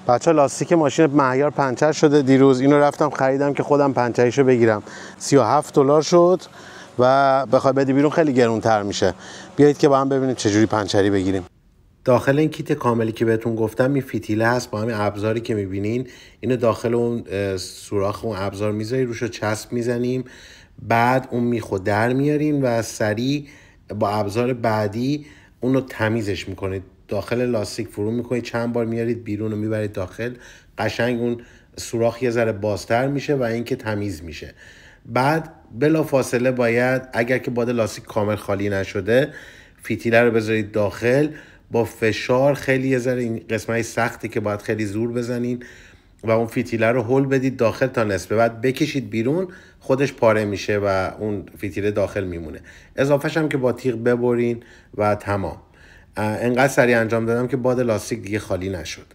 بچه لاستیک ماشین مهیار پنچر شده دیروز. اینو رفتم خریدم که خودم پنچریشو بگیرم. $37 شد و بخوای بدی بیرون خیلی گرونتر میشه. بیایید که با هم ببینیم چجوری پنچری بگیریم. داخل این کیت کاملی که بهتون گفتم این فیتیله هست با همین ابزاری که میبینین. اینو داخل اون سوراخ اون ابزار میذاری، روشو چسب میزنیم، بعد اون میخو در میارین و سریع با ابزار بعدی اونو تمیزش میکنید. داخل لاستیک فرو میکنید، چند بار میارید بیرون و میبرید داخل. قشنگ اون سوراخ یه ذره بازتر میشه و اینکه تمیز میشه. بعد بلا فاصله باید اگر که باد لاستیک کامل خالی نشده فیتیله رو بذارید داخل. با فشار خیلی یه ذره، این قسمت سختی که باید خیلی زور بزنین و اون فیتیله رو هول بدید داخل تا نصفه، بعد بکشید بیرون، خودش پاره میشه و اون فیتیله داخل میمونه. اضافهش هم که با تیغ ببرین و تمام. انقدر سریع انجام دادم که باد لاستیک دیگه خالی نشد.